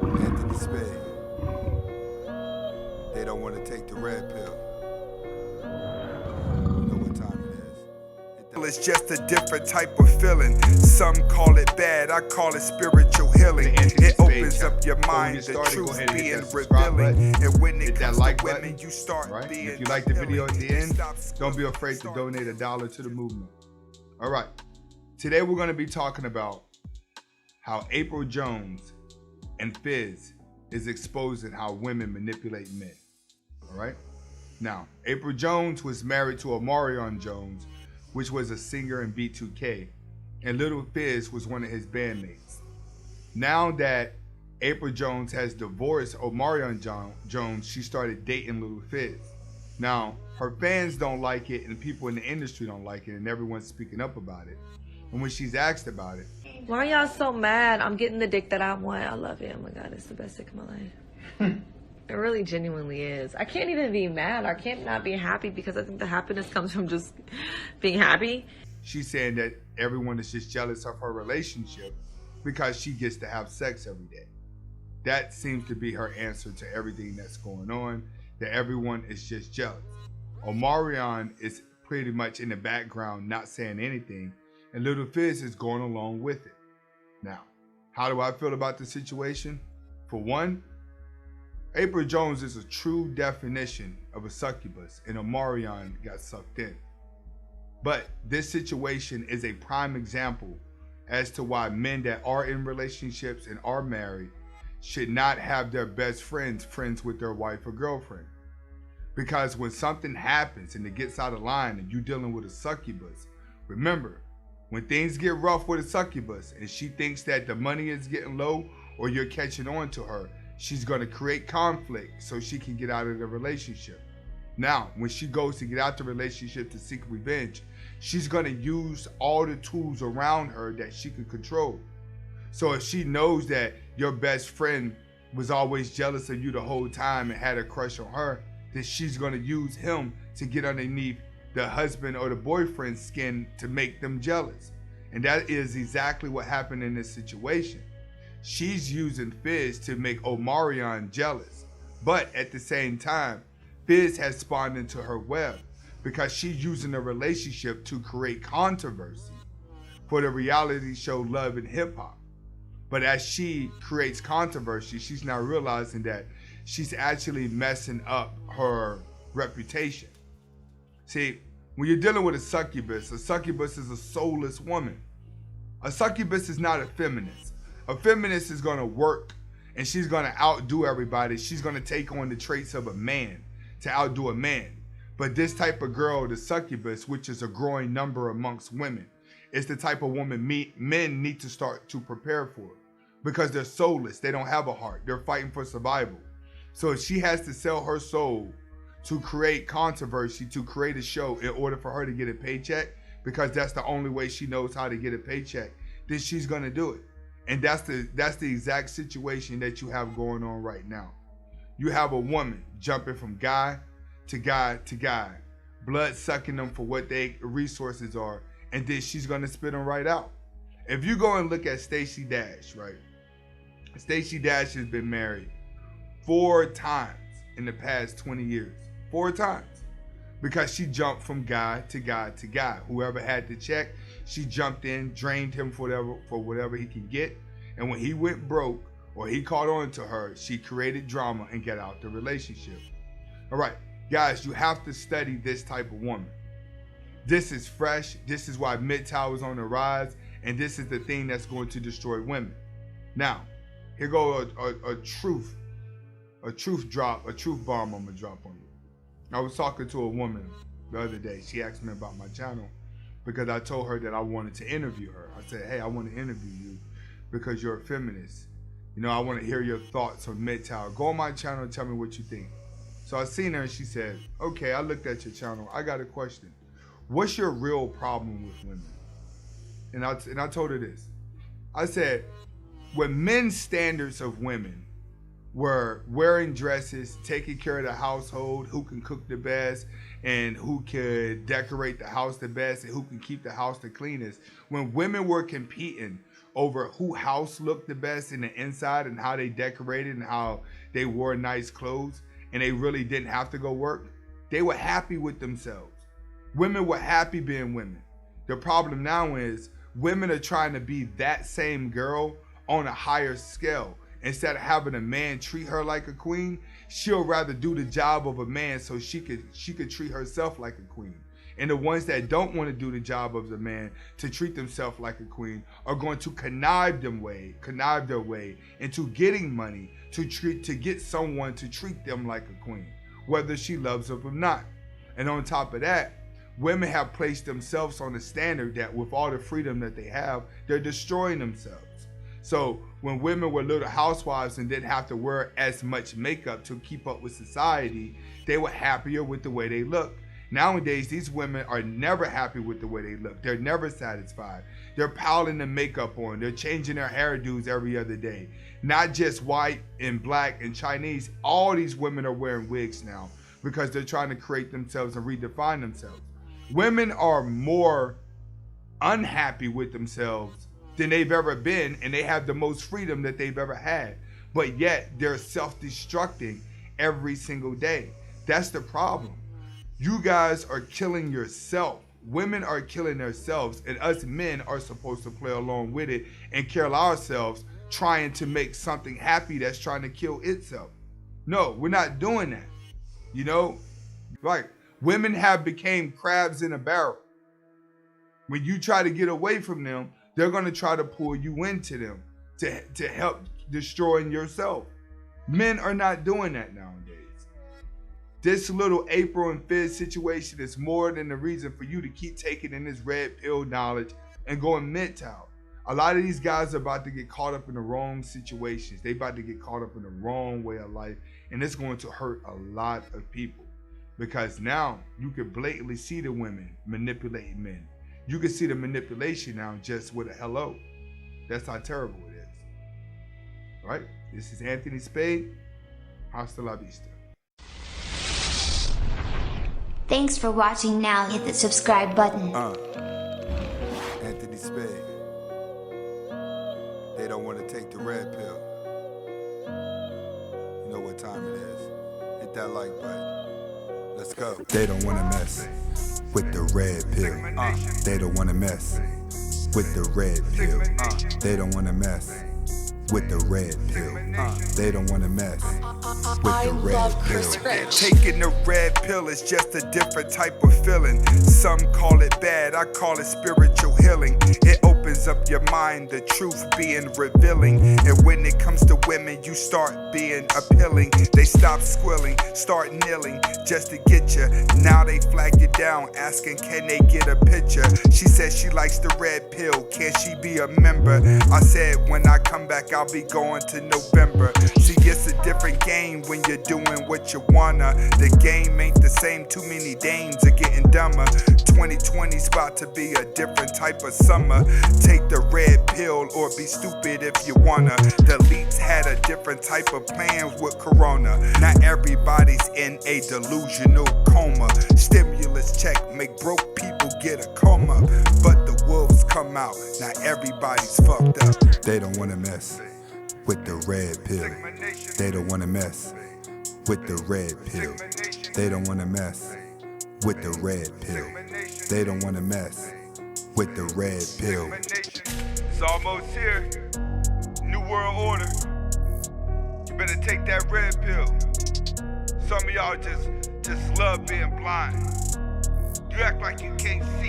Anthony Spade. They don't want to take the red pill. You know what time it is. It's just a different type of feeling. Some call it bad, I call it spiritual healing. It opens up your mind, the truth being revealing. And when it comes to women, you start being. If you like the video at the end, don't be afraid to donate $1 to the movement. All right. Today we're going to be talking about how April Jones and Fizz is exposing how women manipulate men. All right. Now, April Jones was married to Omarion Jones, which was a singer in B2K, and Little Fizz was one of his bandmates. Now that April Jones has divorced Omarion Jones, she started dating Little Fizz. Now, her fans don't like it, and people in the industry don't like it, and everyone's speaking up about it. And when she's asked about it, why are y'all so mad? I'm getting the dick that I want. I love it. Oh my God, it's the best dick of my life. It really genuinely is. I can't even be mad. I can't not be happy because I think the happiness comes from just being happy. She's saying that everyone is just jealous of her relationship because she gets to have sex every day. That seems to be her answer to everything that's going on, that everyone is just jealous. Omarion is pretty much in the background, not saying anything, and Little Fizz is going along with it. Now, how do I feel about the situation? For one, April Jones is a true definition of a succubus, and Omarion got sucked in. But this situation is a prime example as to why men that are in relationships and are married should not have their best friends with their wife or girlfriend. Because when something happens and it gets out of line and you're dealing with a succubus, remember, when things get rough with a succubus and she thinks that the money is getting low or you're catching on to her, she's going to create conflict so she can get out of the relationship. Now, when she goes to get out the relationship to seek revenge, she's going to use all the tools around her that she can control. So if she knows that your best friend was always jealous of you the whole time and had a crush on her, then she's going to use him to get underneath the husband or the boyfriend's skin to make them jealous. And that is exactly what happened in this situation. She's using Fizz to make Omarion jealous. But at the same time, Fizz has spawned into her web because she's using a relationship to create controversy for the reality show Love and Hip Hop. But as she creates controversy, she's now realizing that she's actually messing up her reputation. See, when you're dealing with a succubus is a soulless woman. A succubus is not a feminist. A feminist is going to work and she's going to outdo everybody. She's going to take on the traits of a man to outdo a man. But this type of girl, the succubus, which is a growing number amongst women, is the type of woman men need to start to prepare for because they're soulless. They don't have a heart. They're fighting for survival. So if she has to sell her soul to create controversy, to create a show in order for her to get a paycheck, because that's the only way she knows how to get a paycheck, then she's going to do it. And that's the exact situation that you have going on right now. You have a woman jumping from guy to guy to guy, blood sucking them for what their resources are, and then she's gonna spit them right out. If you go and look at Stacey Dash, right? Stacey Dash has been married 4 times in the past 20 years. 4 times. Because she jumped from guy to guy to guy. Whoever had the check, she jumped in, drained him for whatever he could get. And when he went broke or he caught on to her, she created drama and got out the relationship. All right, guys, you have to study this type of woman. This is fresh. This is why MGTOW is on the rise. And this is the thing that's going to destroy women. Now, here go a truth bomb I'm gonna drop on you. I was talking to a woman the other day. She asked me about my channel because I told her that I wanted to interview her. I said, hey, I want to interview you because you're a feminist. You know, I want to hear your thoughts on MGTOW. Go on my channel and tell me what you think. So I seen her and she said, okay, I looked at your channel. I got a question. What's your real problem with women? And I told her this. I said, when men's standards of women were wearing dresses, taking care of the household, who can cook the best, and who could decorate the house the best, and who can keep the house the cleanest. When women were competing over who house looked the best in the inside and how they decorated and how they wore nice clothes, and they really didn't have to go work. They were happy with themselves. Women were happy being women. The problem now is women are trying to be that same girl on a higher scale. Instead of having a man treat her like a queen, she'll rather do the job of a man so she could treat herself like a queen. And the ones that don't want to do the job of the man to treat themselves like a queen are going to connive their way into getting money to get someone to treat them like a queen, whether she loves them or not. And on top of that, women have placed themselves on a standard that with all the freedom that they have, they're destroying themselves. So when women were little housewives and didn't have to wear as much makeup to keep up with society, they were happier with the way they look. Nowadays, these women are never happy with the way they look. They're never satisfied. They're piling the makeup on. They're changing their hairdos every other day. Not just white and black and Chinese. All these women are wearing wigs now because they're trying to create themselves and redefine themselves. Women are more unhappy with themselves than they've ever been, and they have the most freedom that they've ever had. But yet, they're self-destructing every single day. That's the problem. You guys are killing yourself. Women are killing themselves, and us men are supposed to play along with it and kill ourselves trying to make something happy that's trying to kill itself. No, we're not doing that. You know, like women have become crabs in a barrel. When you try to get away from them, they're going to try to pull you into them to help destroying yourself. Men are not doing that nowadays. This little April and Fizz situation is more than the reason for you to keep taking in this red pill knowledge and going mental. A lot of these guys are about to get caught up in the wrong situations. They about to get caught up in the wrong way of life, and it's going to hurt a lot of people because now you can blatantly see the women manipulating men. You can see the manipulation now just with a hello. That's how terrible it is. All right? This is Anthony Spade. Hasta la vista. Thanks for watching. Now hit the subscribe button. Anthony Spade. They don't want to take the red pill. You know what time it is. Hit that like button. Let's go. They don't want to mess with the red pill. They don't want to mess with the red pill. They don't want to mess with the red pill. They don't want to mess with the red pill. Taking the red pill is just a different type of feeling. Some call it bad, I call it spiritual healing. It opens up your mind, the truth being revealing. And when it comes to women, you start being appealing. They stop squilling, start kneeling just to get you. Now they flag you down, asking can they get a picture. She says she likes the red pill, can she be a member? I said when I come back I'll be going to November. See, it's a different game when you're doing what you wanna. The game ain't the same, too many dames are getting dumber. 2020's about to be a different type of summer. Take the red pill or be stupid if you wanna. The elites had a different type of plans with Corona. Not everybody's in a delusional coma. Stimulus check make broke people get a coma. But the wolves come out, not everybody's fucked up. They don't wanna mess with the red pill. They don't wanna mess with the red pill. They don't wanna mess with the red pill. They don't wanna mess with the red pill. It's almost here. New world order. You better take that red pill. Some of y'all just love being blind. You act like you can't see.